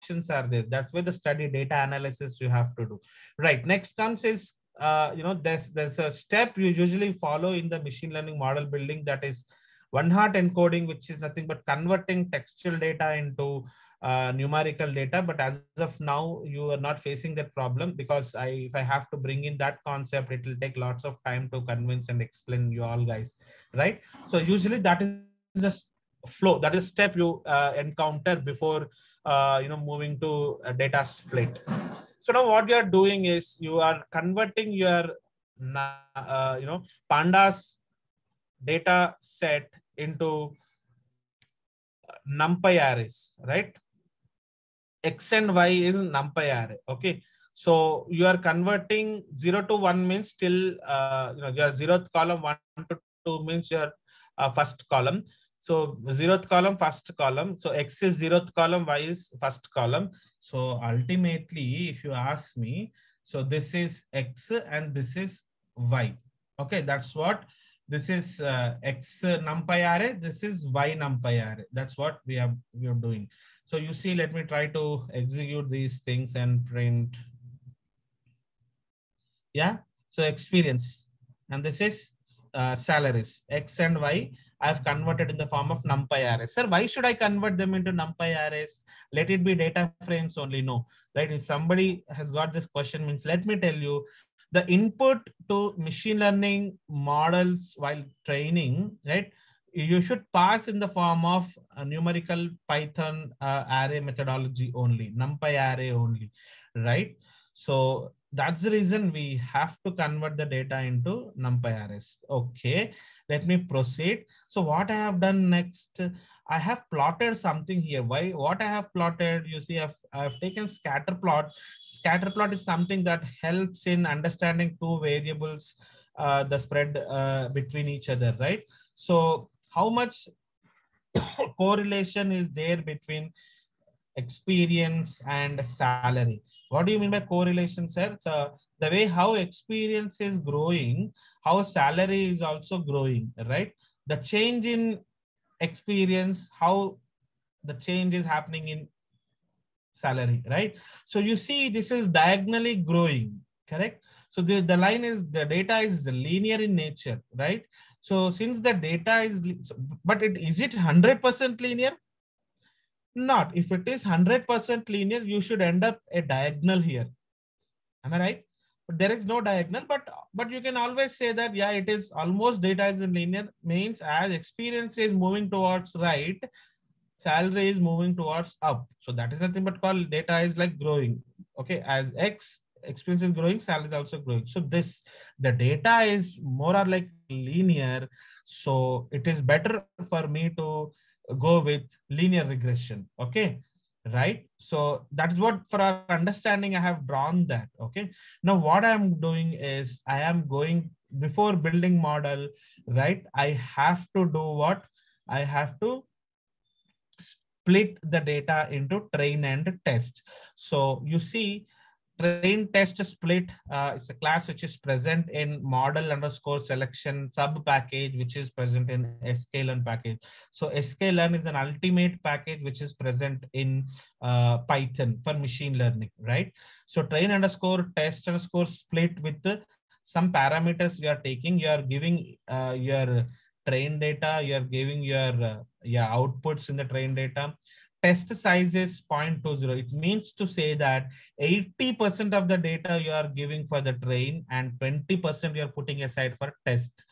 options are there. That's where the study data analysis you have to do. Right. Next comes is, there's a step you usually follow in the machine learning model building, that is one hot encoding, which is nothing but converting textual data into numerical data. But as of now, you are not facing that problem, because if I have to bring in that concept, it will take lots of time to convince and explain you all guys, right? So usually that is the flow, that is step you encounter before moving to a data split. So now what you are doing is you are converting your pandas data set into numpy arrays, right? X and Y is numpy array. Okay. So you are converting 0 to 1 means till your zeroth column, 1 to 2 means your first column. So zeroth column, first column. So X is zeroth column, Y is first column. So ultimately, if you ask me, so this is X and this is Y. Okay, that's what this is, X numpy array. This is Y numpy array. That's what we are doing. So you see, let me try to execute these things and print. Yeah. So experience, and this is salaries, X and Y. I have converted in the form of numpy arrays. Sir, why should I convert them into numpy arrays? Let it be data frames only. No, right? If somebody has got this question, means let me tell you, the input to machine learning models while training, right? You should pass in the form of a numerical Python array methodology only, numpy array only, right? So that's the reason we have to convert the data into numpy arrays. Okay, let me proceed. So what I have done next, I have plotted something here. Why? What I have plotted, you see, I've taken scatter plot. Scatter plot is something that helps in understanding two variables, the spread between each other, right? So how much correlation is there between experience and salary? What do you mean by correlation, sir? So the way how experience is growing, how salary is also growing, right? The change in experience, how the change is happening in salary, right? So you see, this is diagonally growing, correct? So the line is, the data is linear in nature, right? So since the data is, but is it 100% linear? Not. If it is 100% linear, you should end up a diagonal here. Am I right? But there is no diagonal, but you can always say that, yeah, it is almost data is in linear, means as experience is moving towards right, salary is moving towards up. So that is nothing but called data is like growing. Okay, as X experience is growing, salary is also growing. So the data is more or like linear. So it is better for me to go with linear regression. Okay, right? So that is what, for our understanding, I have drawn that. Okay, now what I am doing is I am going, before building model, right? I have to do what? I have to split the data into train and test. So you see, train test split is a class which is present in model underscore selection sub package, which is present in sklearn package. So sklearn is an ultimate package which is present in Python for machine learning, right? So train underscore test underscore split with some parameters you are taking. You are giving your train data, you are giving your outputs in the train data. Test size is 0.20. It means to say that 80% of the data you are giving for the train and 20% you are putting aside for test.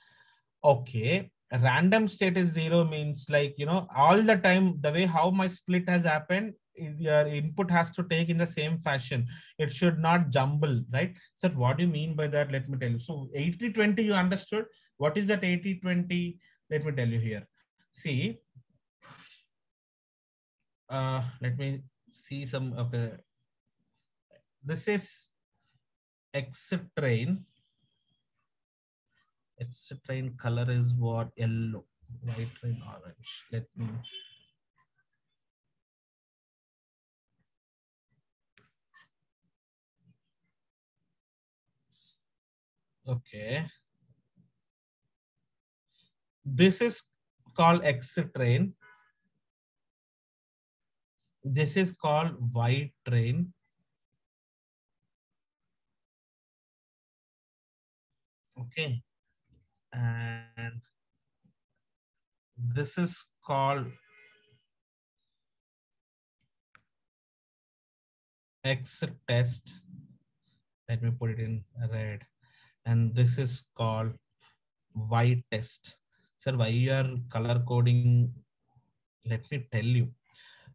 Okay. Random state is 0 means, like, all the time, the way how my split has happened, your input has to take in the same fashion. It should not jumble, right? So what do you mean by that? Let me tell you. So 80-20, you understood. What is that 80-20? Let me tell you here. See, let me see some. Okay, this is X train. X train color is what? Yellow. White train orange. Let me. Okay. This is called X train. This is called white train. Okay. And this is called X test. Let me put it in red. And this is called Y test. Sir, why you are color coding? Let me tell you.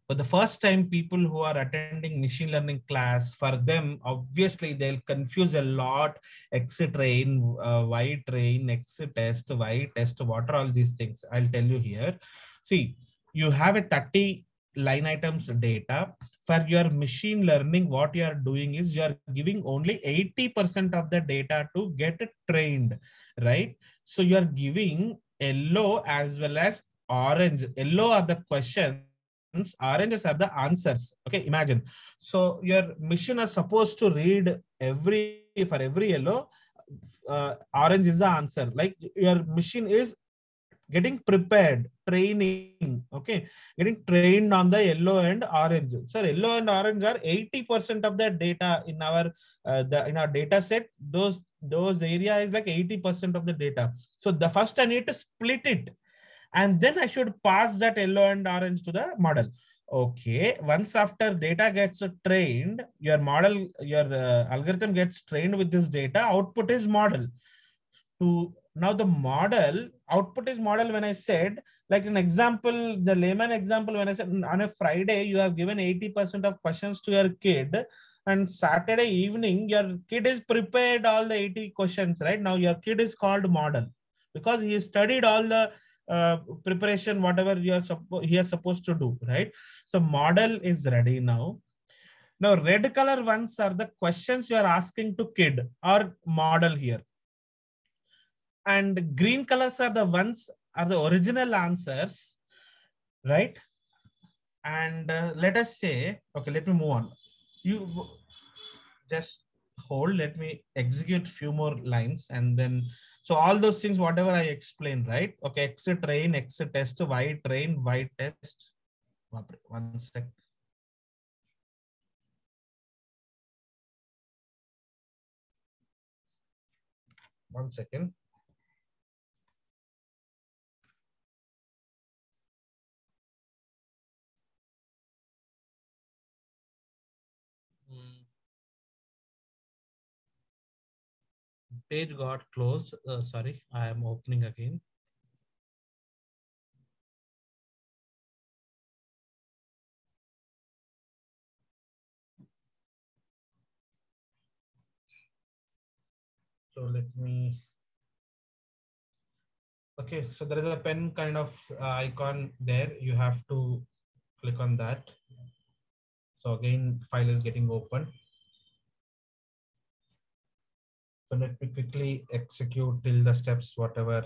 For the first time, people who are attending machine learning class, for them, obviously they'll confuse a lot. X train, Y train, X test, Y test, what are all these things? I'll tell you here. See, you have a 30 line items data. For your machine learning, what you are doing is you are giving only 80% of the data to get trained, right? So you are giving yellow as well as orange. Yellow are the questions, oranges are the answers. Okay, imagine. So your machine is supposed to read for every yellow, orange is the answer. Like your machine is getting prepared, training, okay, getting trained on the yellow and orange. So yellow and orange are 80% of the data in our in our data set. Those area is like 80% of the data. So the first I need to split it, and then I should pass that yellow and orange to the model. Okay, once after data gets trained, your model, your algorithm gets trained with this data, output is model. To now the model, output is model. When I said, like an example, the layman example, when I said on a Friday, you have given 80% of questions to your kid, and Saturday evening, your kid is prepared all the 80 questions, right? Now your kid is called model because he studied all the preparation, whatever he is supposed to do, right? So model is ready now. Now red color ones are the questions you are asking to kid or model here, and green colors are the ones are the original answers, right? And let us say, okay, let me move on. You just hold, let me execute few more lines, and then so all those things whatever I explained, right? Okay, X train, X test, Y train, Y test. One sec. One second. Page got closed. Sorry, I am opening again. So let me. Okay, so there is a pen kind of icon there. You have to click on that. So again, file is getting open. So let me quickly execute till the steps, whatever.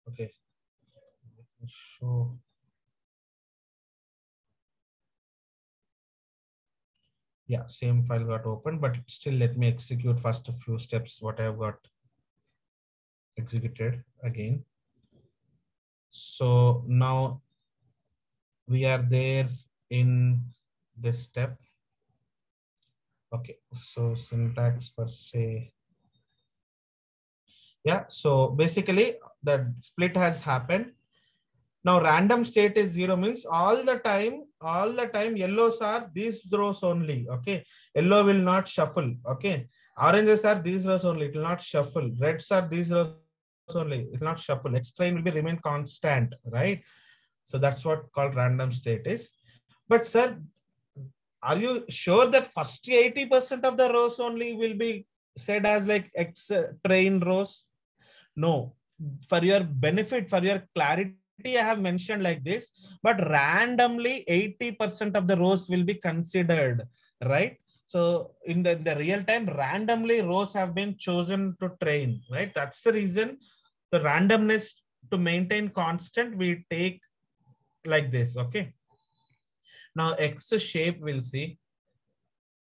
Okay. Let me show. Yeah, same file got open, but still let me execute first a few steps, what I have got executed again. So now we are there in this step. Okay, so syntax per se. Yeah, so basically the split has happened. Now random state is 0 means all the time yellows are these rows only. Okay, yellow will not shuffle. Okay, oranges are these rows only, it will not shuffle. Reds are these rows only, it will not shuffle. X train will be remain constant, right? So that's what called random state is. But sir, are you sure that first 80% of the rows only will be said as like X train rows? No, for your benefit, for your clarity, I have mentioned like this, but randomly 80% of the rows will be considered, right? So in the real time, randomly rows have been chosen to train, right? That's the reason the randomness to maintain constant, we take like this, okay? Now X shape we'll see,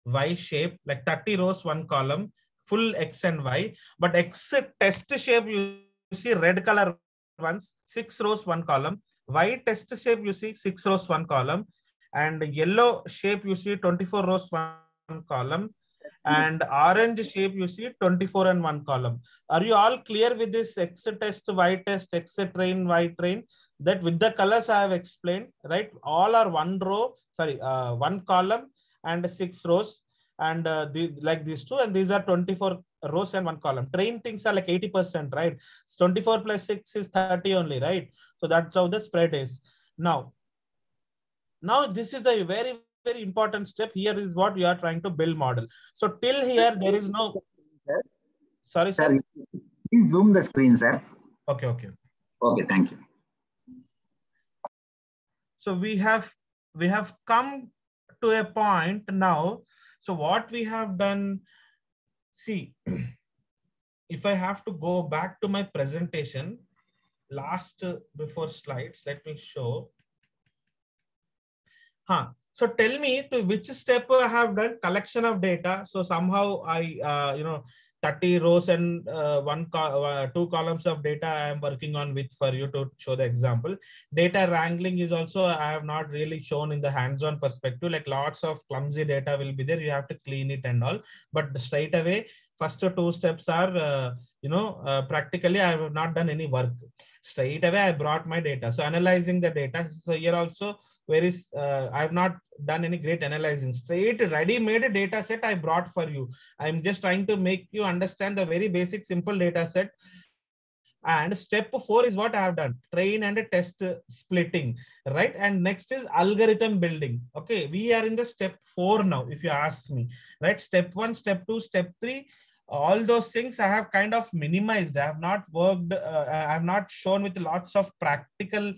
Y shape, like 30 rows, one column, full X and Y, but X test shape, you see red color ones, 6 rows, one column, White test shape, you see 6 rows, 1 column. And yellow shape, you see 24 rows, 1 column. And orange shape, you see 24 and 1 column. Are you all clear with this X test, Y test, X train, Y train? That with the colors I have explained, right? All are 1 row, sorry, 1 column and 6 rows. And like these two, and these are 24 rows and 1 column. Train things are like 80%, right? 24 plus 6 is 30 only, right? So that's how the spread is. Now this is the very important step. Here is what we are trying to build model. So till here there is no. Sir, Sorry, sir. sir, please zoom the screen, sir. Okay. Okay, thank you. So we have come to a point now. So what we have done, see, if I have to go back to my presentation, before slides, let me show. So tell me to which step I have done collection of data. So somehow I, 30 rows and 2 columns of data I am working on with for you to show the example. Data wrangling is also I have not really shown in the hands-on perspective. Like lots of clumsy data will be there. You have to clean it and all. But straight away, first 2 steps are, practically I have not done any work. Straight away I brought my data. So analyzing the data. So here also, I have not done any great analyzing. Straight ready-made data set I brought for you. I'm just trying to make you understand the very basic simple data set. And step 4 is what I have done: train and test splitting, right? And next is algorithm building. Okay, we are in the step 4 now, if you ask me, right? Step 1, step 2, step 3, all those things I have kind of minimized. I have not worked, I have not shown with lots of practical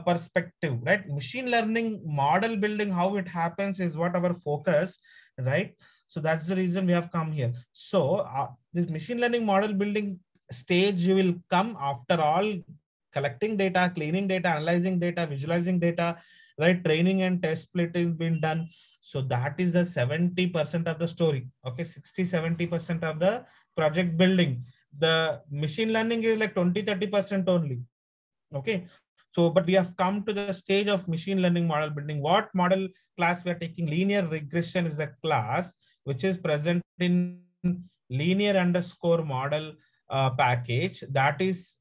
perspective, right? Machine learning model building, how it happens is what our focus, right? So that's the reason we have come here. So this machine learning model building stage will come after all collecting data, cleaning data, analyzing data, visualizing data, right? Training and test splitting been done. So that is the 70% of the story. Okay, 60-70% of the project building. The machine learning is like 20-30% only. Okay, so but we have come to the stage of machine learning model building. What model class we are taking? Linear regression is a class which is present in linear underscore model package that is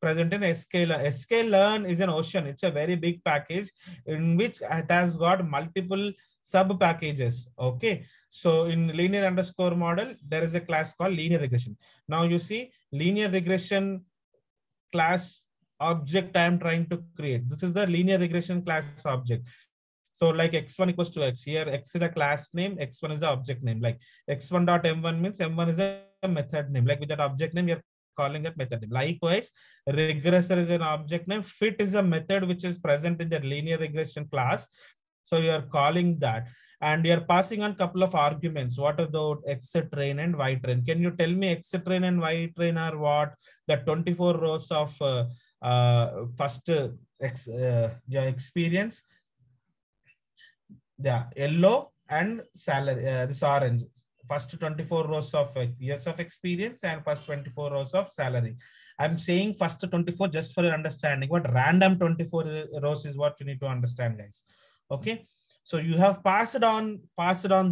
present in sklearn. Sklearn is an ocean. It's a very big package in which it has got multiple sub packages. Okay, so in linear underscore model there is a class called linear regression. Now you see linear regression class object I am trying to create. This is the linear regression class object. So like x1 equals to x. Here x is a class name, x1 is the object name. Like x1.m1 means m1 is a method name. Like with that object name, you're calling that method name. Likewise, regressor is an object name. Fit is a method which is present in the linear regression class. So you are calling that. And you're passing on a couple of arguments. What are the X train and Y train? Can you tell me X train and Y train are what? The 24 rows of first experience. Yeah, yellow and salary, this orange. First 24 rows of years of experience and first 24 rows of salary. I'm saying first 24 just for your understanding. What random 24 rows is what you need to understand, guys. Okay. So you have passed on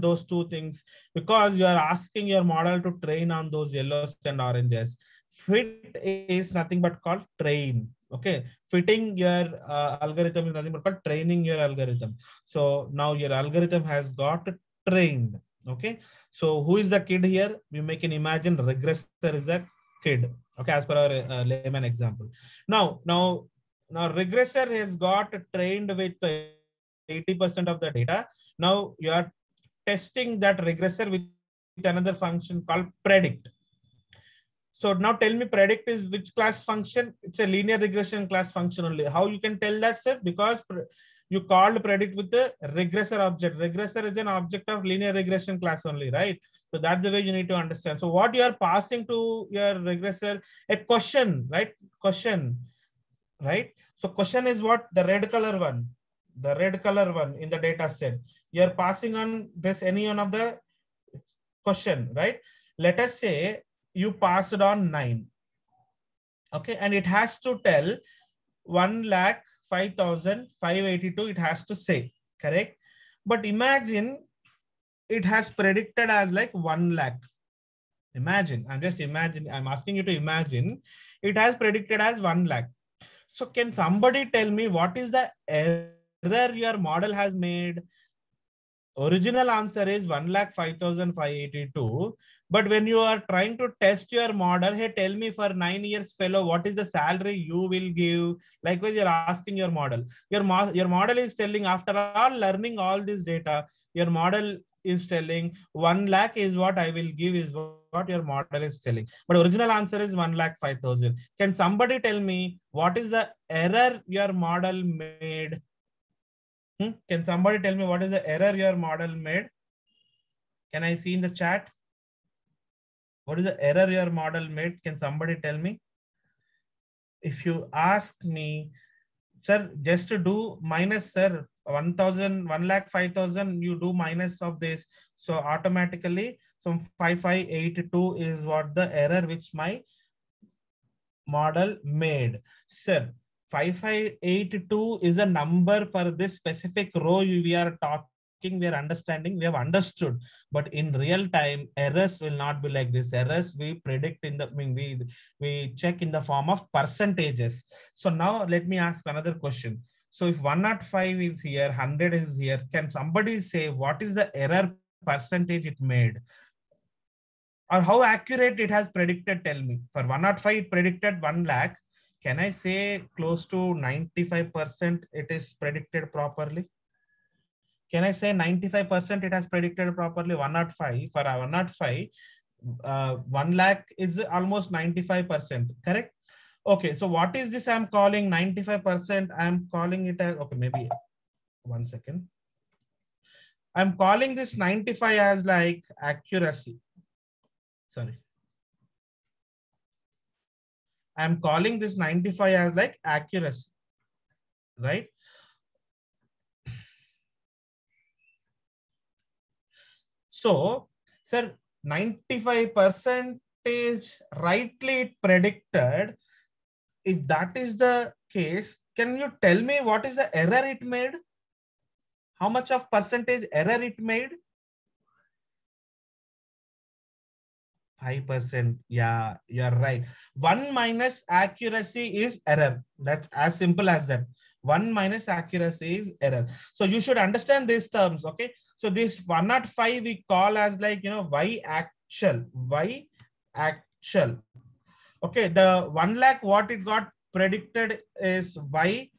those 2 things because you are asking your model to train on those yellows and oranges. Fit is nothing but called train. Okay, fitting your algorithm is nothing but called training your algorithm. So now your algorithm has got trained. Okay, so who is the kid here? We can imagine regressor is a kid. Okay, as per our layman example. Now regressor has got trained with 80% of the data. Now you are testing that regressor with another function called predict. So now tell me, predict is which class function? It's a linear regression class function only. How you can tell that, sir? Because you called predict with the regressor object. Regressor is an object of linear regression class only, right? So that's the way you need to understand. So what you are passing to your regressor, a question, right? Question, right? So question is what? The red color one. The red color one in the data set. You are passing on this any one of the question, right? Let us say you passed on 9. Okay, and it has to tell 1,05,000 1,05,582 it has to say, correct? But imagine it has predicted as like 1 lakh. Imagine, I'm asking you to imagine it has predicted as 1 lakh. So can somebody tell me what is the error your model has made? Original answer is 1,05,582. But when you are trying to test your model, hey, tell me for 9 years fellow, what is the salary you will give? Likewise, you're asking your model. Your model is telling, after all learning all this data, your model is telling 1 lakh is what I will give, is what your model is telling. But original answer is 1,05,000. Can somebody tell me what is the error your model made? Can somebody tell me what is the error your model made? Can I see in the chat? What is the error your model made? Can somebody tell me? If you ask me, sir, just to do minus, sir, 1,000, 1,05,000, you do minus of this. So automatically, some 5,582 is what the error which my model made. Sir, 5,582 is a number for this specific row we are talking, we are understanding, we have understood. But in real time, errors will not be like this. Errors we predict in the, we check in the form of percentages. So now let me ask another question. So if 105 is here, 100 is here, can somebody say what is the error percentage it made? Or how accurate it has predicted, tell me. For 105, it predicted 1 lakh. Can I say close to 95% it is predicted properly? Can I say 95% it has predicted properly? 105, for 105, 1 lakh is almost 95%, correct? Okay, so what is this I'm calling 95%? I'm calling it as, okay, maybe 1 second. I'm calling this 95 as like accuracy. Sorry. I'm calling this 95 as like accuracy, right? So, sir, 95% rightly predicted. If that is the case, can you tell me what is the error it made? How much of percentage error it made? 5%. Yeah, you're right. 1 minus accuracy is error. That's as simple as that. 1 minus accuracy is error. So you should understand these terms. Okay. So this 105 we call as like, Y actual. Y actual. Okay. The 1 lakh, what it got predicted is Y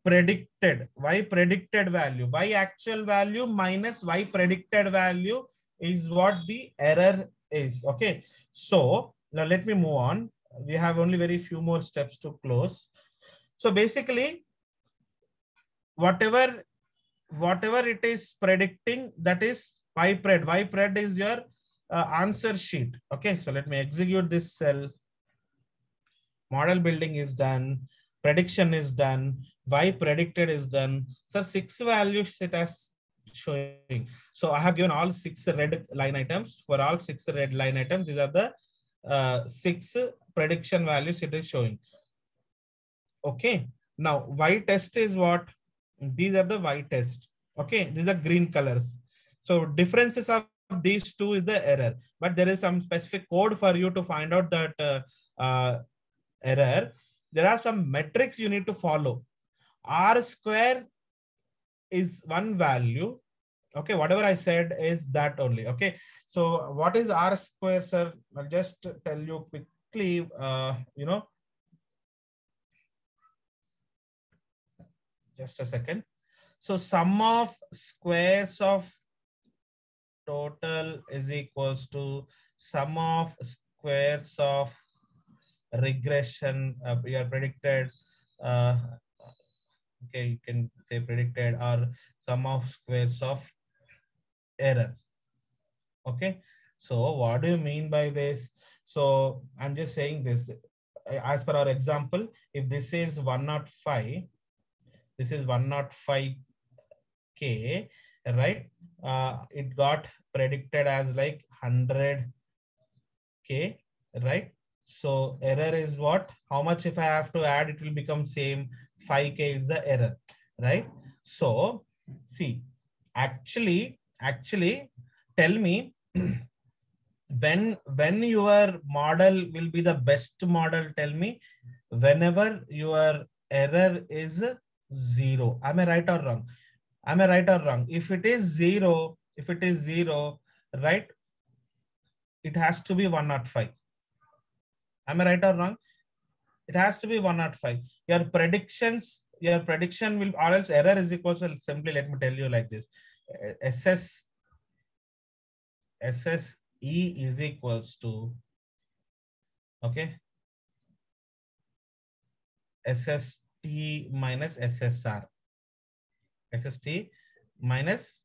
predicted. Y predicted value. Y actual value minus Y predicted value is what the error is. Okay, so now let me move on. We have only very few more steps to close. So basically, whatever it is predicting, that is YPRED. YPRED is your answer sheet. Okay, so let me execute this cell. Model building is done. Prediction is done. Y predicted is done. So 6 values it has showing. So I have given all 6 red line items. For all 6 red line items, these are the 6 prediction values it is showing. Okay. Now Y test is what? These are the Y test. Okay. These are green colors. So differences of these two is the error. But there is some specific code for you to find out that error. There are some metrics you need to follow. R square is one value. Okay, whatever I said is that only. Okay, so what is R square, sir? I'll just tell you quickly. Just a second. So sum of squares of total is equals to sum of squares of regression. Your predicted. Okay, you can say predicted, or sum of squares of error. Okay, so what do you mean by this? So I'm just saying this as per our example. If this is 105, this is 105K, right? It got predicted as like 100K, right? So error is what? How much if I have to add, it will become same 5K is the error, right? So see, actually, tell me when your model will be the best model. Tell me whenever your error is 0. Am I right or wrong? Am I right or wrong? If it is 0, right, it has to be 105. Am I right or wrong? It has to be 105. Your prediction will, or else error is equal to, simply let me tell you like this. SSE is equals to, okay, SST minus SSR. SST minus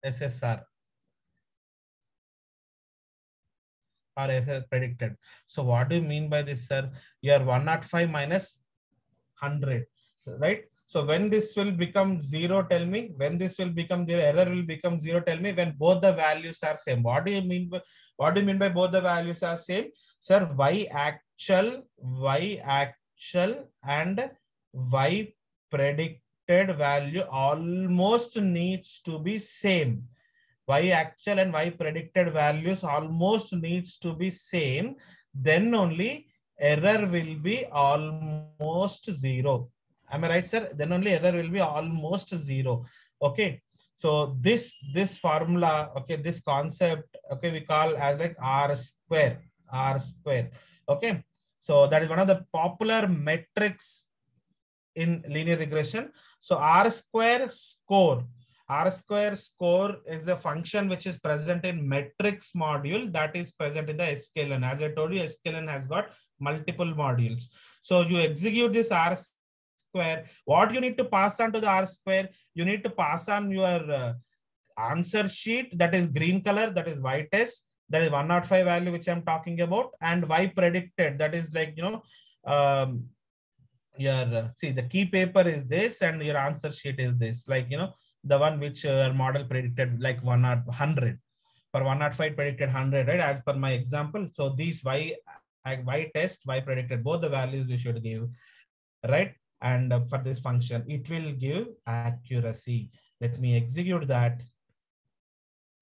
SSR. Or error predicted. So what do you mean by this, sir? Your 105 minus 100, right? So when this will become 0, tell me. When this will become, the error will become 0, tell me. When both the values are same. What do you mean by both the values are same? Sir, y actual and y predicted value almost needs to be same. Y actual and y predicted values almost needs to be same, then only error will be almost 0. Am I right, sir? Then only error will be almost 0. Okay. So this formula, okay, this concept, okay, we call as like R square. Okay. So that is one of the popular metrics in linear regression. So R square score is a function which is present in metrics module that is present in the sklearn. As I told you, sklearn has got multiple modules. So you execute this R square. What you need to pass on to the R square? You need to pass on your answer sheet, that is green color, that is y test, that is 105 value which I'm talking about, and y predicted, that is like, your see, the key paper is this and your answer sheet is this, like, the one which your model predicted like 100. For 105 predicted 100, right, as per my example. So these y test, y predicted, both the values we should give, right? And for this function it will give accuracy. Let me execute that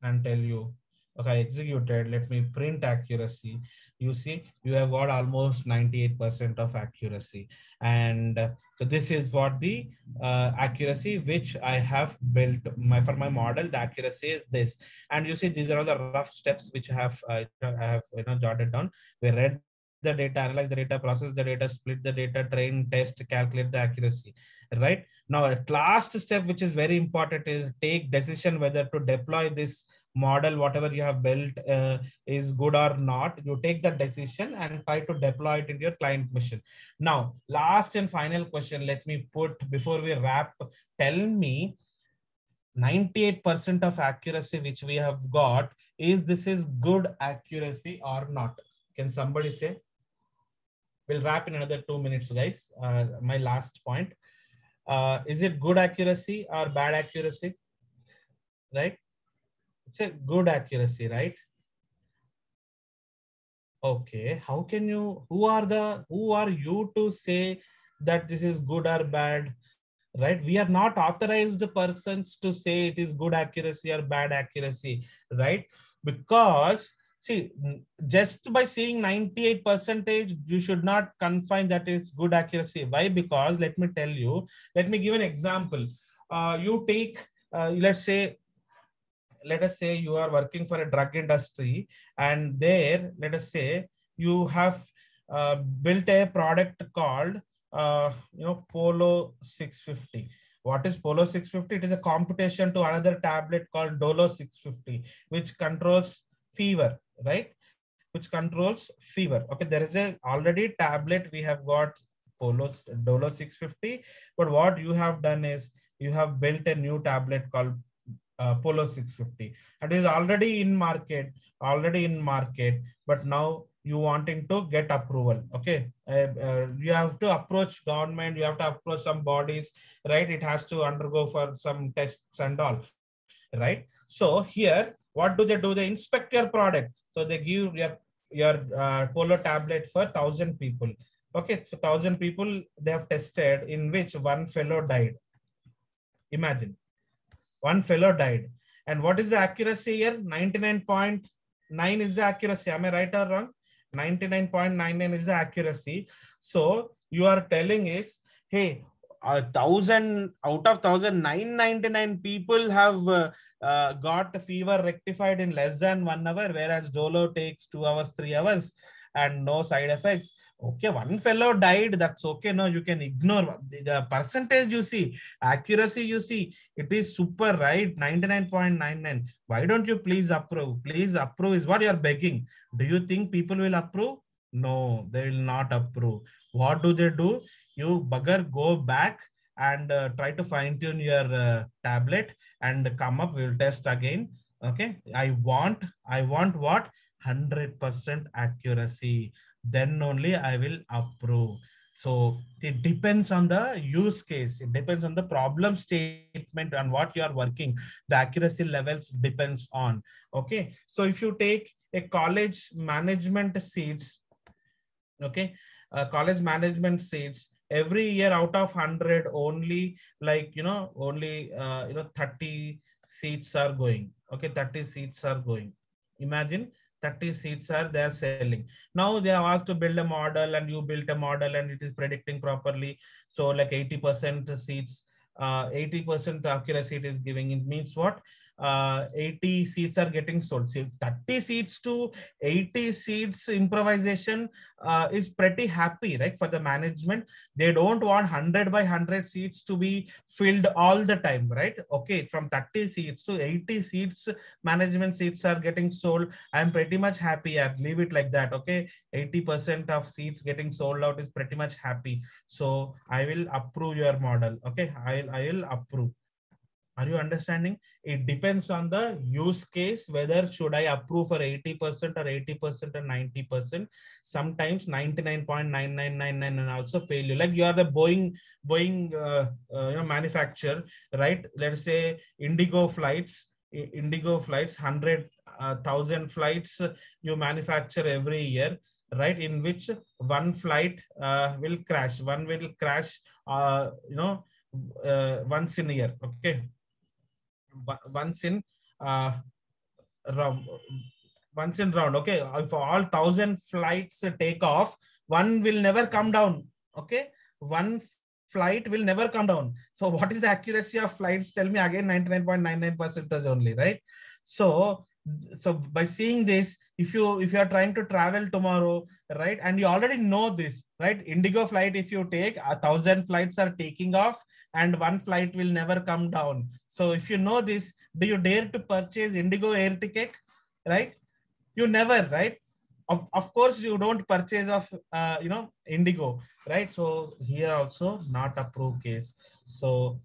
and tell you. Okay, executed. Let me print accuracy. You see, you have got almost 98% of accuracy. And so this is what the accuracy which I have built for my model. The accuracy is this. And you see, these are all the rough steps which I have jotted down. We read the data, analyze the data, process the data, split the data, train, test, calculate the accuracy. Right now, at last step, which is very important, is take decision whether to deploy this model, whatever you have built is good or not. You take the decision and try to deploy it in your client machine. Now, last and final question, let me put before we wrap. Tell me, 98% of accuracy which we have got, is this is good accuracy or not? Can somebody say? We'll wrap in another 2 minutes, guys. My last point. Is it good accuracy or bad accuracy? Right? It's a good accuracy, right? Okay. How can you, who are you to say that this is good or bad? Right? We are not authorized persons to say it is good accuracy or bad accuracy, right? Because see, just by saying 98%, you should not confine that it's good accuracy. Why? Because let me tell you, let me give an example. You take, let us say you are working for a drug industry, and there, let us say you have built a product called Polo 650. What is Polo 650? It is a competition to another tablet called Dolo 650, which controls fever, right? Which controls fever. Okay, there is a already tablet we have got, Dolo 650, but what you have done is you have built a new tablet called Polo 650. It is already in market, but now you wanting to get approval. Okay, you have to approach government, you have to approach some bodies, right? It has to undergo for some tests and all, right? So here, what do? They inspect your product. So they give your Polo tablet for 1,000 people. Okay, so 1,000 people they have tested, in which one fellow died. Imagine, one fellow died. And what is the accuracy here? 99.9 is the accuracy. Am I right or wrong? 99.99 is the accuracy. So you are telling is, hey, 1,000 out of 1,999 people have got fever rectified in less than 1 hour, whereas Dolo takes 2 hours, 3 hours, and no side effects. Okay, one fellow died. That's okay. No, you can ignore the percentage. You see, accuracy. You see, it is super, right? 99.99. Why don't you please approve? Please approve is what you are begging. Do you think people will approve? No, they will not approve. What do they do? You bugger, go back and try to fine tune your tablet and come up. We'll test again. Okay. I want what? 100% accuracy. Then only I will approve. So it depends on the use case. It depends on the problem statement and what you are working. The accuracy levels depends on. Okay. So if you take a college management seats, okay, college management seats, every year out of 100, only like, only, 30 seats are going. Okay. 30 seats are going. Imagine 30 seats are they're selling. Now they have asked to build a model, and you built a model and it is predicting properly. So like 80% seats, 80% accuracy it is giving. It means what? 80 seats are getting sold. So 30 seats to 80 seats improvisation is pretty happy, right? For the management, they don't want 100 by 100 seats to be filled all the time, right? Okay, from 30 seats to 80 seats, management seats are getting sold. I'm pretty much happy. I'd leave it like that. Okay, 80% of seats getting sold out is pretty much happy. So I will approve your model. Okay, I will approve. Are you understanding? It depends on the use case, whether should I approve for 80% or 80% or 90%. Sometimes 99.9999 and also fail you. Like you are the Boeing manufacturer, right? Let's say Indigo flights, 100,000 flights you manufacture every year, right? In which one flight will crash. One will crash, once in a year. Okay. Once in round, okay, if all 1,000 flights take off, one will never come down. Okay, one flight will never come down. So what is the accuracy of flights? Tell me again. 99.99% only, right? So by seeing this, if you are trying to travel tomorrow, right, and you already know this, right? Indigo flight, if you take 1,000 flights are taking off and one flight will never come down. So if you know this, do you dare to purchase Indigo air ticket? Right? You never, right? Of course you don't purchase of Indigo, right? So here also not approved case. So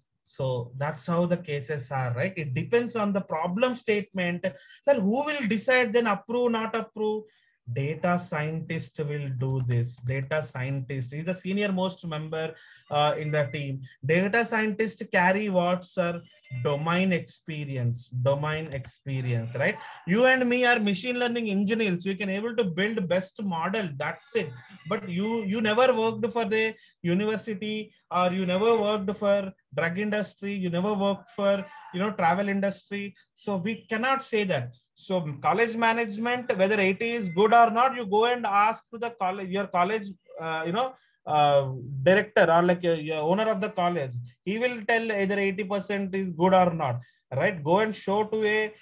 that's how the cases are, right? It depends on the problem statement. Sir, who will decide then approve, not approve? Data scientist will do this. Data scientist is the senior most member in the team. Data scientist carry what, sir? Domain experience, right? You and me are machine learning engineers. You can able to build best model. That's it. But you never worked for the university, or you never worked for drug industry. You never worked for travel industry. So we cannot say that. So college management, whether 80 is good or not, you go and ask to the college, your college, director, or like your owner of the college. He will tell either 80% is good or not, right? Go and show to a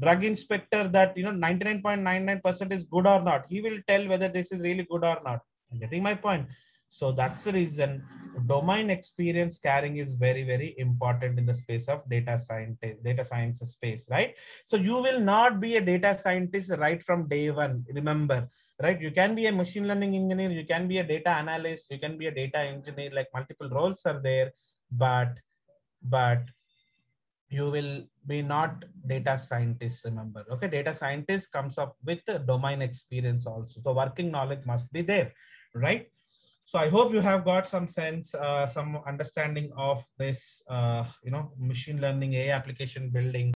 drug inspector that 99.99% is good or not. He will tell whether this is really good or not. I'm getting my point. So that's the reason domain experience carrying is very, very important in the space of data science space, right? So you will not be a data scientist right from day one. Remember, right? You can be a machine learning engineer, you can be a data analyst, you can be a data engineer, like multiple roles are there, but you will be not data scientist, remember. Okay, data scientist comes up with domain experience also. So working knowledge must be there, right? So I hope you have got some sense, some understanding of this, machine learning, AI application building.